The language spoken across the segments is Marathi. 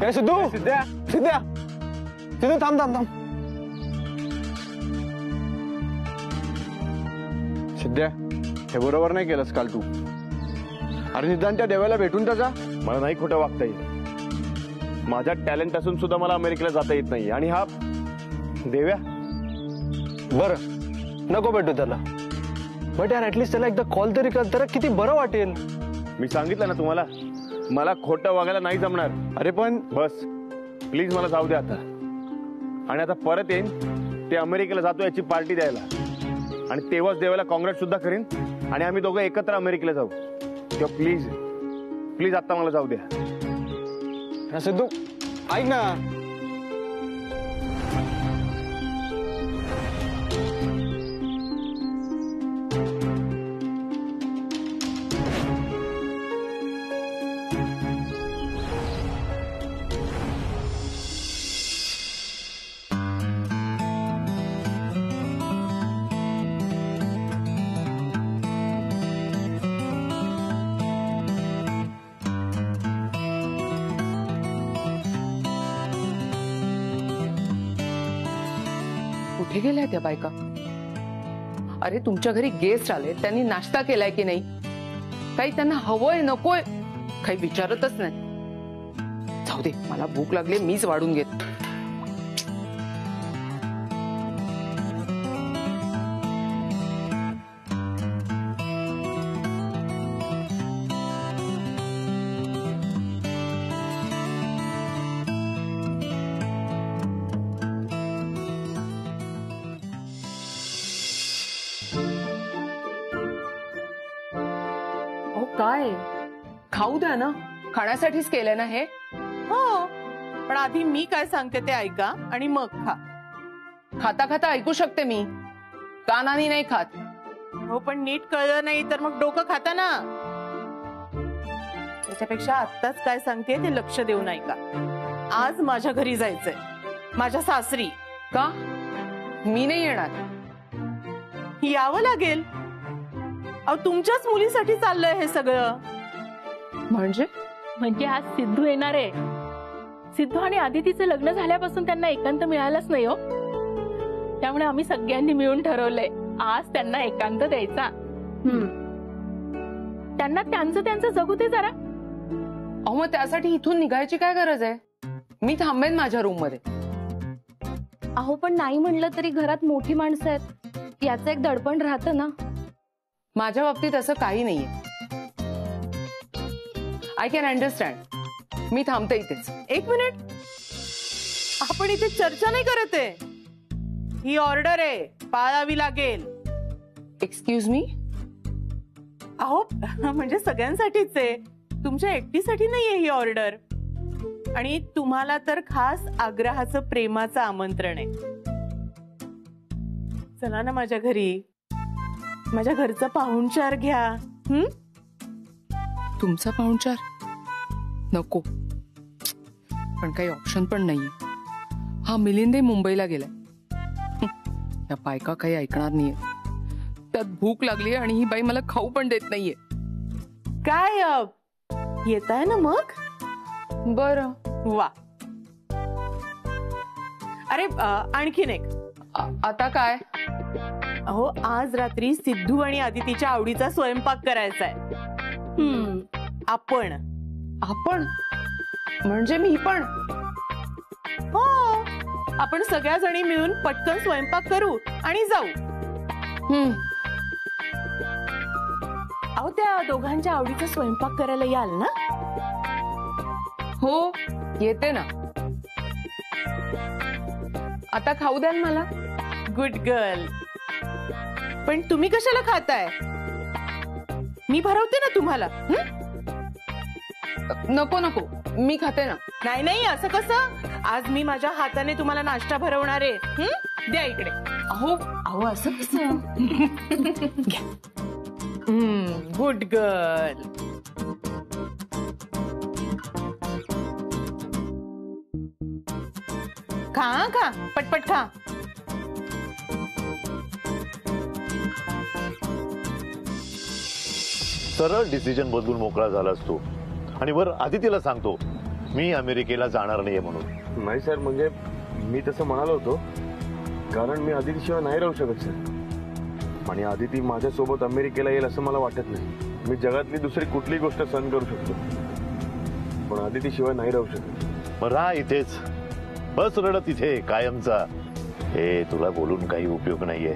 काय सिद्धू? सिद्ध्या सिद्ध्या सिद्धू थांब थांब थांब. सिद्ध्या हे बरोबर नाही केलंस काल तू. अरे निदान त्या देवाला भेटून तर जा. मला नाही खोटं वागता येईल. माझ्या टॅलेंट असून सुद्धा मला अमेरिकेला जाता येत नाही. आणि हा देव्या बरं नको भेटू त्याला. बट यार ऍटलीस्ट त्याला एकदा कॉल तरी कर तर किती बरं वाटेल. मी सांगितलं ना तुम्हाला मला खोटं वागायला नाही जमणार. अरे पण बस प्लीज मला जाऊ द्या आता. आणि आता परत येईन ते अमेरिकेला जातो याची पार्टी द्यायला. आणि तेव्हाच देवाला काँग्रेस सुद्धा करीन आणि आम्ही दोघं एकत्र अमेरिकेला जाऊ. तेव्हा प्लीज प्लीज आता मला जाऊ द्या. सिद्धू ऐक ना. कुठे गेल्या त्या बायका? अरे तुमच्या घरी गेस्ट आले त्यांनी नाश्ता केलाय की नाही? काही त्यांना हवंय नकोय काही विचारतच नाही. जाऊ दे मला भूक लागली मीच वाढून घेत. काय खाऊ द्या ना. खाण्यासाठीच केलंय ना हे. हो पण आधी मी काय सांगते ते ऐका आणि मग खा. खाता खाता ऐकू शकते मी. कानानी नाही खात. हो पण नीट कळलं नाही तर मग डोकं खाता ना. त्याच्यापेक्षा आत्ताच काय सांगते ते लक्ष देऊन ऐका. आज माझ्या घरी जायचंय. माझ्या सासरी. का? मी नाही येणार. यावं लागेल. अहो तुमच्याच मुलीसाठी चाललंय हे सगळं. म्हणजे आज सिद्धू येणार आहे. सिद्धू आणि आदितीचं लग्न झाल्यापासून त्यांना एकांत मिळालाच नाही हो. त्यामुळे आम्ही सगळ्यांनी मिळून ठरवलंय आज त्यांना एकांत द्यायचा. त्यांना त्यांचं जगू दे जरा. अहो मग त्यासाठी इथून निघायची काय गरज आहे? मी थांबेन माझ्या रूम मध्ये. अहो पण नाही म्हणलं तरी घरात मोठी माणसं आहेत याचं एक दडपण राहतं ना. माझ्या बाबतीत असं काही नाहीये. I can understand. मी थांबते इथेच. एक मिनिट. आपण इथे चर्चा नाही करत आहे. ही ऑर्डर आहे पाळावी लागेल. Excuse me. अहो म्हणजे सगळ्यांसाठीच आहे. तुमच्या एकटीसाठी नाहीये ही ऑर्डर. आणि तुम्हाला तर खास आग्रहाचं प्रेमाचं आमंत्रण आहे. चला ना माझ्या घरी. माझ्या घरचा पाहुणचार घ्या. तुमचा पाहुणचार नको. पण काही ऑप्शन पण नाहीये. हा मिलिंदे मुंबईला गेलाय. या बायका काही ऐकणार नाहीये. त्यात भूक लागली आणि ही बाई मला खाऊ पण देत नाहीये. काय येताय ना मग? बरं. वा. अरे आणखीन एक. आता काय? अहो आज रात्री सिद्धू आणि आदितीच्या आवडीचा स्वयंपाक करायचा आहे. आपण म्हणजे मी पण. हो आपण सगळ्या जणी मिळून पटकन स्वयंपाक करू आणि जाऊ. अहो त्या दोघांच्या आवडीचा स्वयंपाक करायला याल ना? हो येते ना. आता खाऊ द्याल मला? Good girl. पण तुम्ही कशाला खाताय? मी भरवते ना तुम्हाला. नको नको मी खाते ना. नाही नाही असं कसं. आज मी माझ्या हाताने तुम्हाला नाश्ता भरवणार आहे. द्या इकडे. अहो असं कसं. Good girl. खा खा पटपट खा. सरळ डिसिजन बदलून मोकळा झालास तू. आणि वर आदितीला सांगतो मी अमेरिकेला जाणार नाहीये म्हणून. नाही सर, म्हणजे मी तसं म्हणालो होतो, कारण मी आदितीशिवाय नाही राहू शकत सर. आणि आदिती माझ्यासोबत अमेरिकेला येईल असं मला वाटत नाही. मी जगातली दुसरी कुठलीही गोष्ट सहन करू शकतो, पण आदितीशिवाय नाही राहू शकत. मग राहा इथेच, बस रडत इथे कायमचा. हे तुला बोलून काही उपयोग नाहीये.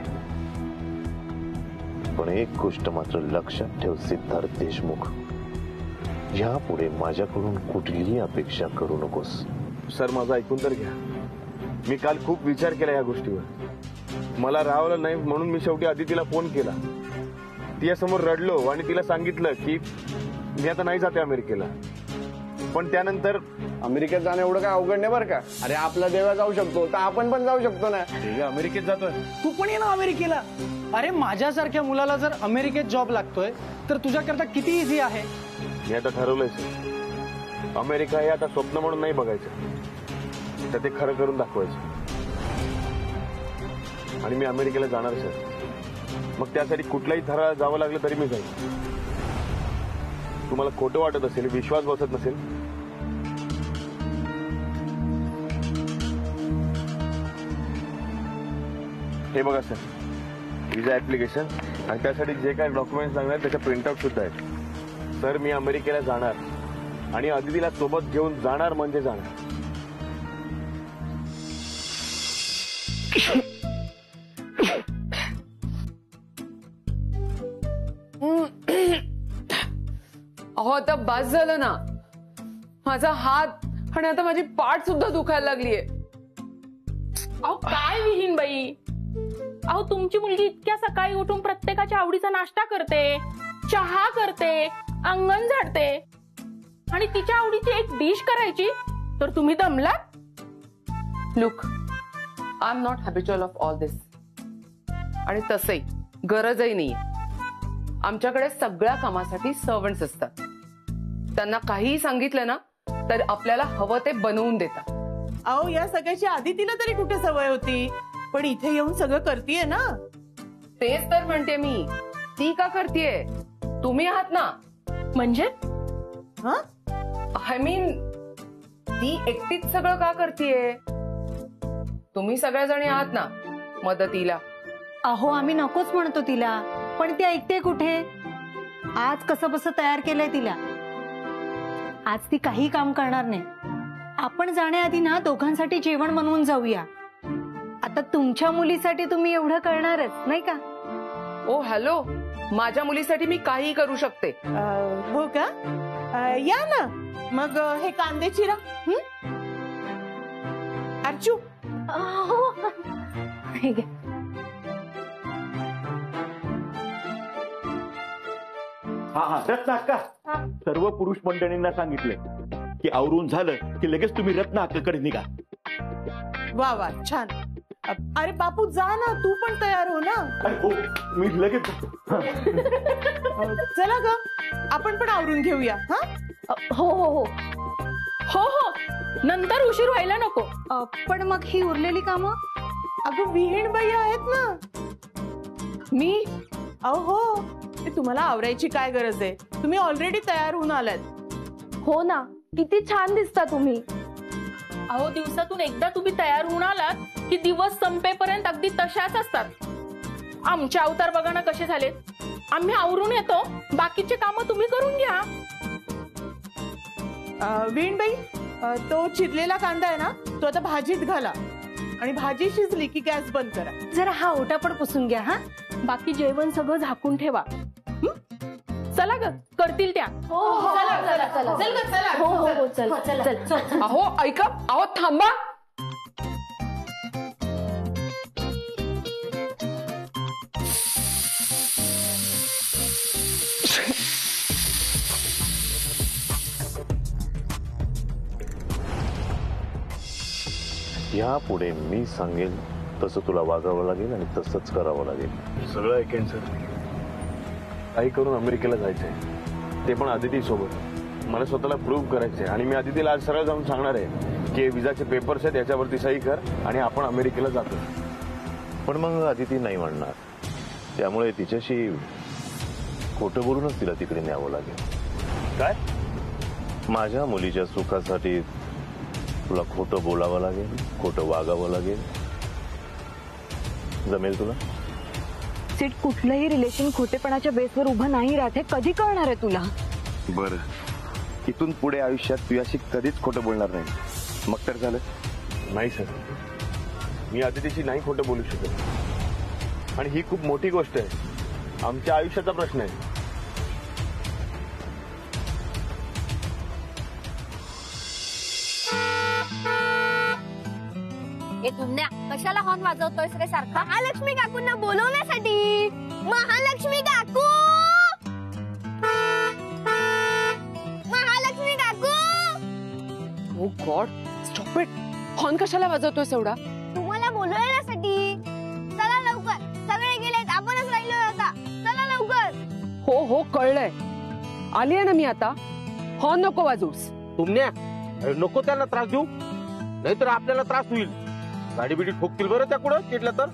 पण एक गोष्ट मात्र लक्षात ठेव सिद्धार्थ देशमुख, यापुढे माझ्याकडून कुठलीही अपेक्षा करू नकोस. सर माझं ऐकून तर घ्या. मी काल खूप विचार केला या गोष्टीवर. मला राहावलं नाही म्हणून मी शेवटी आदितीला फोन केला. तिच्यासमोर रडलो आणि तिला सांगितलं की मी आता नाही जाते अमेरिकेला. पण त्यानंतर अमेरिकेत जाणं एवढं काय अवघड नाही बरं का. अरे आपला देवा जाऊ शकतो तर आपण पण जाऊ शकतो ना. अमेरिकेत जातोय. तू पण ये ना अमेरिकेला. अरे माझ्यासारख्या मुलाला जर अमेरिकेत जॉब लागतोय तर तुझ्याकरता किती इझी आहे. मी आता ठरवलंय सर, अमेरिका हे आता स्वप्न म्हणून नाही बघायचं, तर ते खरं करून दाखवायचं. आणि मी अमेरिकेला जाणार सर. मग त्यासाठी कुठल्याही थराला जावं लागलं तरी मी जाईल. तुम्हाला खोटं वाटत असेल, विश्वास बसत नसेल, हे बघा सर, विजा ऍप्लिकेशन आणि त्यासाठी जे काही डॉक्युमेंट्स लागणार त्याच्या प्रिंटआउट सुद्धा आहेत. सर मी अमेरिकेला जाणार आणि अदितीला सोबत घेऊन जाणार म्हणजे जाणार. अहो आता बस झालं ना. माझा हात आणि आता माझी पाठ सुद्धा दुखायला लागलीये. अहो काय विहीन बाई, अहो तुमची मुलगी इतक्या सकाळी उठून प्रत्येकाच्या आवडीचा नाश्ता करते, चहा करते, अंगण झाडते, आणि तिच्या आवडीची एक डिश करायची तर तुम्ही दमलात. Look, I am not habitual of all this. आणि तसंही गरजही नाहीये. आमच्याकडे सगळ्या कामासाठी सर्वंट्स असतात. त्यांना काहीही सांगितलं ना तर आपल्याला हवं ते बनवून देतात. अहो या सगळ्याची आदितीला तरी कुठे सवय होती, पण इथे येऊन सगळं करतीये ना. तेच तर म्हणते मी, ती का करतीये? तुम्ही आहात ना. म्हणजे आय मीन ती एकटीच सगळं का करतीये? तुम्ही सगळ्याजणी आहात ना मदतीला. अहो आम्ही नकोच म्हणतो तिला, पण ती ऐकते कुठे. आज कसं बसं तयार केलंय तिला. आज ती काही काम करणार नाही. आपण जाण्याआधी ना दोघांसाठी जेवण बनवून जाऊया. आता तुमच्या मुलीसाठी तुम्ही एवढं करणारच नाही का. ओ हॅलो, माझ्या मुलीसाठी मी काही करू शकते. हो का? या ना मग. हे कांदे चिरा. अर्चू हे घे. हा रत्ना अक्का, सर्व पुरुष मंडळींना सांगितले की आवरून झालं की लगेच तुम्ही रत्ना अक्काकडे निघा. वा वा छान. अरे बापू जा ना, तू पण तयार हो ना. हो मी लगेच. चला ग, आपण पण आवरून घेऊया. हो हो हो हो हो, नंतर उशीर व्हायला नको. पण मग ही उरलेली कामं. अगं विहीणबाई आहेत ना. मी अहो ते तुम्हाला आवरायची काय गरज आहे. तुम्ही ऑलरेडी तयार होऊन आलात. हो ना, किती छान दिसता तुम्ही. अहो दिवसातून एकदा तुम्ही तयार होऊन आलात की दिवस संपेपर्यंत अगदी तशाच असतात. आमचे अवतार बघा ना कसे झालेत. आम्ही आवरून येतो, बाकीचे कामं तुम्ही करून घ्या. विहीणबाई, तो चिरलेला कांदा आहे ना, तो आता भाजीत घाला. आणि भाजी शिजली की गॅस बंद करा. जरा हा ओटा पण पुसून घ्या. हा, बाकी जेवण सगळं झाकून ठेवा. चला ग, करतील त्या. चला चला चला चल ग, चला. हो हो हो चल चल चल. अहो ऐका, अहो थांबा. यापुढे मी सांगेल तसं तुला वागावं लागेल आणि तसंच करावं लागेल. सगळं ऐकेन सर. काही करून अमेरिकेला जायचंय, ते पण आदिती सोबत. मला स्वतःला प्रूव्ह करायचंय. आणि मी आदितीला आज सरळ जाऊन सांगणार आहे की विजाचे पेपर्स आहेत, याच्यावरती सही कर आणि आपण अमेरिकेला जातो. पण मग आदिती नाही म्हणणार. त्यामुळे तिच्याशी खोटं बोलूनच तिला तिकडे न्यावं लागेल. काय? माझ्या मुलीच्या सुखासाठी तुला खोटं बोलावं लागेल, खोटं वागावं लागेल. जमेल तुला? सीट कुठलंही रिलेशन खोटेपणाच्या बेसवर उभं नाही राहत हे कधी कळणार आहे तुला? बरं, इथून पुढे आयुष्यात तुझ्याशी कधीच खोटं बोलणार नाही. मग तर झालं. नाही सर, मी अदितीशी नाही खोटं बोलू शकत. आणि ही खूप मोठी गोष्ट आहे, आमच्या आयुष्याचा प्रश्न आहे. ए दुन्या, कशाला हॉर्न वाजवतोयस रे सारखा? महालक्ष्मी काकूंना बोलवण्यासाठी. महालक्ष्मी काकू, महालक्ष्मी काकू. ओ गॉड, स्टॉप इट. हॉर्न कशाला वाजवतोयस एवढा? तुम्हाला बोलवण्यासाठी. चला लवकर, सगळे गेलेत, आपणच राहिलो आता. चला लवकर. हो हो, कळलंय. आली आहे ना मी आता. हॉर्न नको वाजवूस. तुमने नको त्यांना त्रास देऊ, नाहीतर आपल्याला त्रास होईल. गाडी बिडी ठोकतील बरं त्या कुठं चिडलं तर.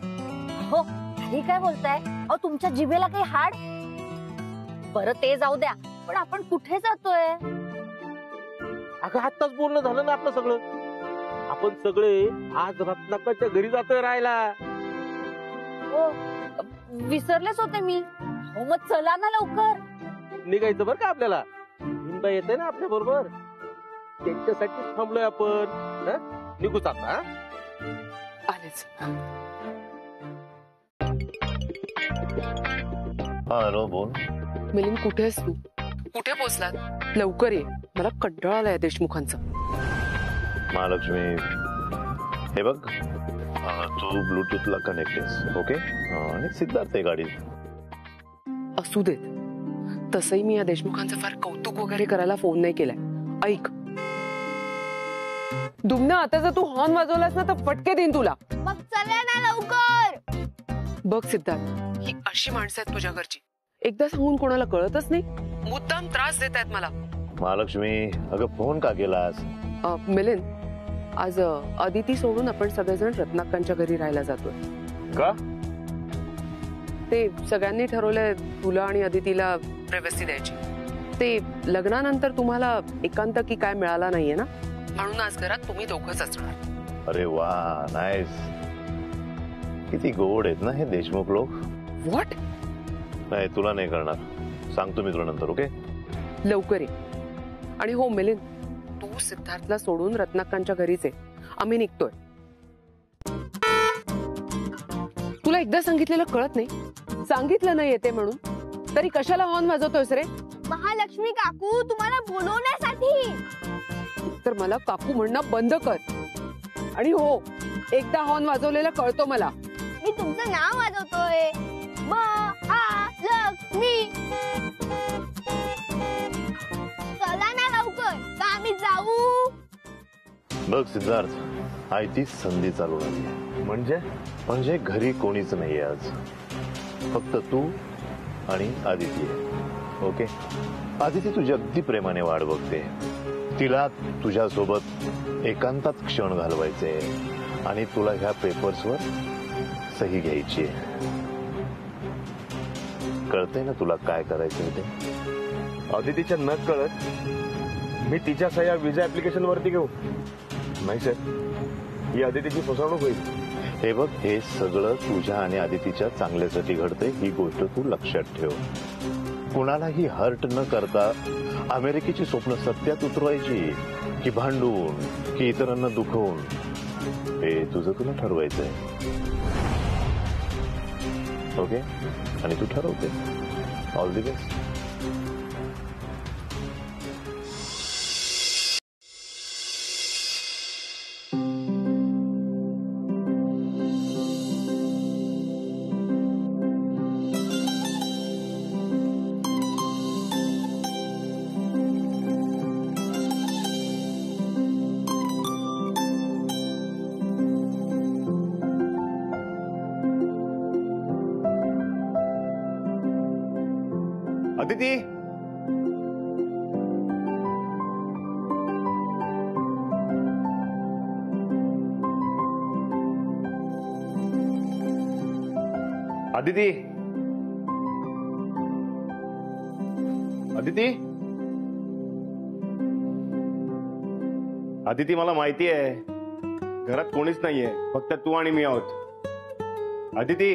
हो, हे काय बोलताय? अहो, तुमच्या जिभेला काही हाड? बरं ते जाऊ द्या, पण आपण कुठे जातोय? अगं आत्ताच बोलणं झालं ना आपलं सगळं. आपण सगळे आज रत्नाकरच्या घरी जातोय राहायला. हो, विसरलेच होते मी. हो मग चला ना लवकर. निघायचं बरं का आपल्याला. हिंदा येते ना आपल्या बरोबर, त्यांच्यासाठी थांबलोय आपण. निघूच आता. आलेच. हॅलो, बोल. मिलिंद, कुठे आहेस तू? कुठे पोहोचलात? लवकर ये, मला कंटाळा आलाय देशमुखांचा. महालक्ष्मी, हे बघ, तू ब्लूटूथला कनेक्ट आहेस, ओके? आणि सिद्धार्थ आहे गाडीत. असू देत. तसंही मी या देशमुखांचं फार कौतुक वगैरे करायला फोन नाही केलाय. ऐक दुमना, आता जर तू हॉर्न वाजवलास ना तर फटके देईन तुला. मग चला ना लवकर. बघ सिद्धार्थ, ही अशी माणसं आहेत तुझ्या घरची. एकदा सांगून कोणाला कळतच नाही. मुद्दाम त्रास देत आहेत मला. महालक्ष्मी, अगं फोन का केलास? मिलिंद, आज अदिती सोडून आपण सगळेजण रत्नाकांच्या घरी राहायला जातोय. का? ते सगळ्यांनी ठरवलंय तुला आणि अदितीला प्रायव्हसी द्यायची. ते लग्नानंतर तुम्हाला एकांत की काय मिळाला नाहीये ना, म्हणून आज घरात तुम्ही दोघंच असणार. अरे वा, नाईस. किती गोड आहेत ना हे देशमुख लोक. व्हॉट? नाही, तुला नाही करणार. सांगतो मी तुला नंतर, ओके? लवकर ये. आणि हो मिलिंद, तू सिद्धार्थला सोडून रत्नाकांच्या घरीच आहे. आम्ही निघतोय. तुला एकदा सांगितलेलं कळत नाही? सांगितलं नाही येते म्हणून तरी कशाला हॉर्न वाजवतोयस रे? महालक्ष्मी काकू, तुम्हाला बोलवण्यासाठी. तर मला काकू म्हणणं बंद कर. आणि हो, एकदा हॉर्न वाजवलेला कळतो मला. मी तुमचं नाव वाजवतोय. महालक्ष्मी. चला ना लवकर, का आम्ही जाऊ? बघ सिद्धार्थ, आई तीच संधी चालू आहे. म्हणजे घरी कोणीच नाहीये आज. फक्त तू आणि आदिती आहे, ओके? आदिती तुझी अगदी प्रेमाने वाट बघते. तिला तुझ्यासोबत एकांतात क्षण घालवायचे आणि तुला ह्या पेपर्सवर सही घ्यायची आहे. कळतंय ना तुला काय करायचं ते? अदितीच्या न कळत मी तिच्या सह्या विजा ऍप्लिकेशन वरती घेऊ? नाही सर, ही अदितीची फसवणूक होईल. हे बघ, हे सगळं तुझ्या आणि आदितीच्या चांगल्यासाठी घडतंय, ही गोष्ट तू लक्षात ठेव. कुणालाही हर्ट न करता अमेरिकेची स्वप्न सत्यात उतरवायची की भांडून की इतरांना दुखवून, हे तुझं तुला ठरवायचंय, ओके? आणि तू ठरवते. All the best. Aditi, Aditi, Aditi, Aditi मला माहिती आहे घरात कोणीच नाहीये, फक्त तू आणि मी आहोत. आदिती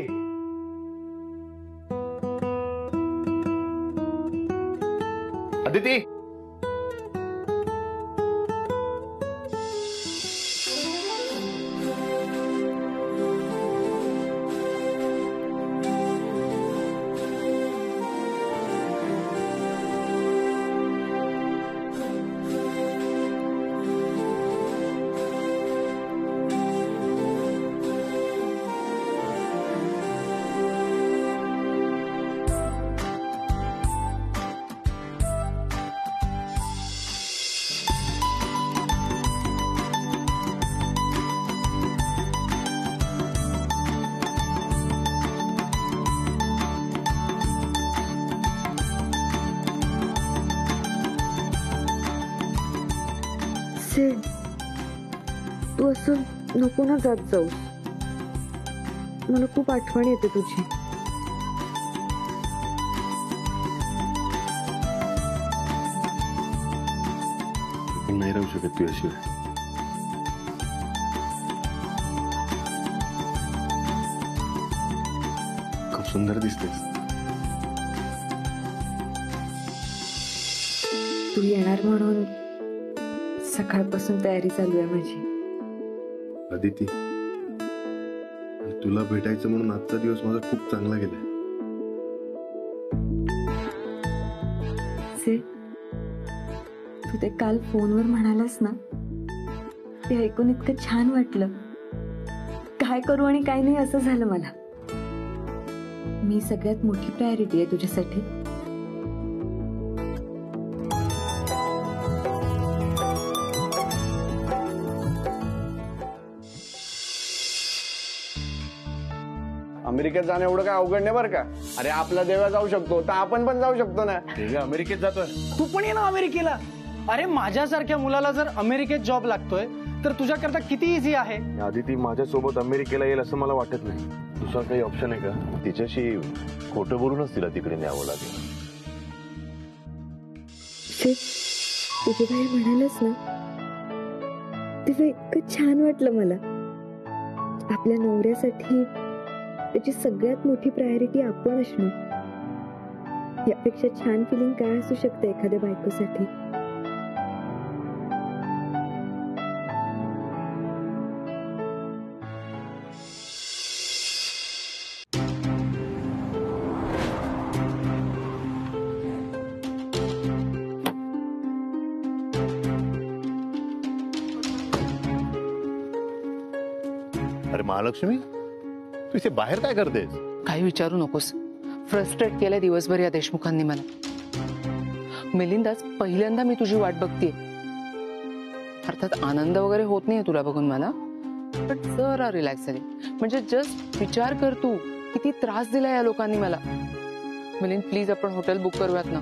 आदिती तू असं नको ना जात जाऊ, मला खूप आठवण येते तुझी. नाही राहू शकत तुझ्याशिवाय. खूप सुंदर दिसतेस. तू येणार म्हणून सकाळपासून तयारी चालू आहे माझी. आदिती, तुला भेटायचं म्हणून आजचा दिवस माझा खूप चांगला गेलाय. तू ते काल फोनवर म्हणालास ना, ते ऐकून इतकं छान वाटलं. काय करू आणि काय नाही असं झालं मला. मी सगळ्यात मोठी प्रायोरिटी आहे तुझ्यासाठी. अमेरिकेत जाणं एवढं काय अवघड नाही बरं का. अरे आपला देवा जाऊ शकतो तर आपण पण जाऊ शकतो ना. अमेरिकेत जातोय. तू पण ये ना अमेरिकेला. अरे माझ्यासारख्या मुलाला जर अमेरिकेत जॉब लागतोय तर तुझ्याकरता किती इझी आहे. आदिती माझ्यासोबत अमेरिकेला येईल असं मला वाटत नाही. दुसरा काही ऑप्शन आहे का? तिच्याशी खोटं बोलूनच तिला तिकडे न्यावं लागेल. तुझे भाई म्हणालच ना, तुझं इतकं छान वाटलं मला. आपल्या नवऱ्यासाठी त्याची सगळ्यात मोठी प्रायोरिटी आपण असणं, यापेक्षा छान फिलिंग काय असू शकते एखाद्या बायकोसाठी. अरे महालक्ष्मी, तू इथे बाहेर काय करतेस? काही विचारू नकोस. फ्रस्ट्रेट केलंय दिवसभर या देशमुखांनी मला. मिलिंदाच पहिल्यांदा मी तुझी वाट बघतीये. अर्थात आनंद वगैरे होत नाहीये तुला बघून मला, पण जरा रिलॅक्स झाली. म्हणजे जस्ट विचार कर तू किती त्रास दिला या लोकांनी मला. मिलिंद प्लीज आपण हॉटेल बुक करूयात ना.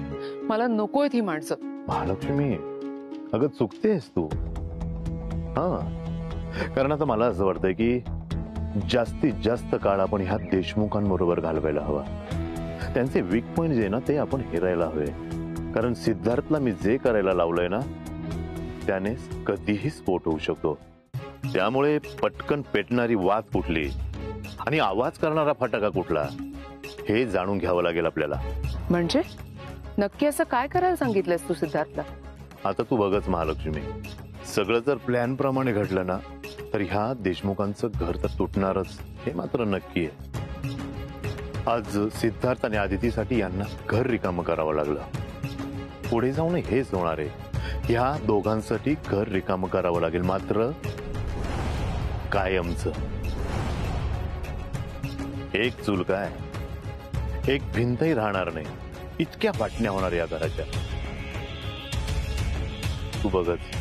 मला नकोय ही माणसं. महालक्ष्मी अगं चुकतेस तू. हा, कारण आता मला असं वाटतंय की जास्तीत जास्त काळ आपण ह्या देशमुखांबरोबर घालवायला हवा. त्यांचे वीक पॉइंट जे ना ते आपण हेरायला हवे. कारण सिद्धार्थला मी जे करायला लावलंय ना त्याने कधीही स्फोट होऊ शकतो. त्यामुळे पटकन पेटणारी वात कुठली आणि आवाज करणारा फटाका कुठला हे जाणून घ्यावं लागेल आपल्याला. म्हणजे नक्की असं काय करायला सांगितलंस तू सिद्धार्थला? आता तू बघच महालक्ष्मी, सगळं जर प्लॅन प्रमाणे घडलं ना तर ह्या देशमुखांचं घर तर तुटणारच हे मात्र नक्की आहे. आज सिद्धार्थ आणि आदितीसाठी यांना घर रिकामं करावं लागलं. पुढे जाऊन हेच होणार आहे. ह्या दोघांसाठी घर रिकामं करावं लागेल, मात्र कायमचं. एक चूल काय, एक भिंतही राहणार नाही. इतक्या वाटण्या होणार या घराच्या. तू बघत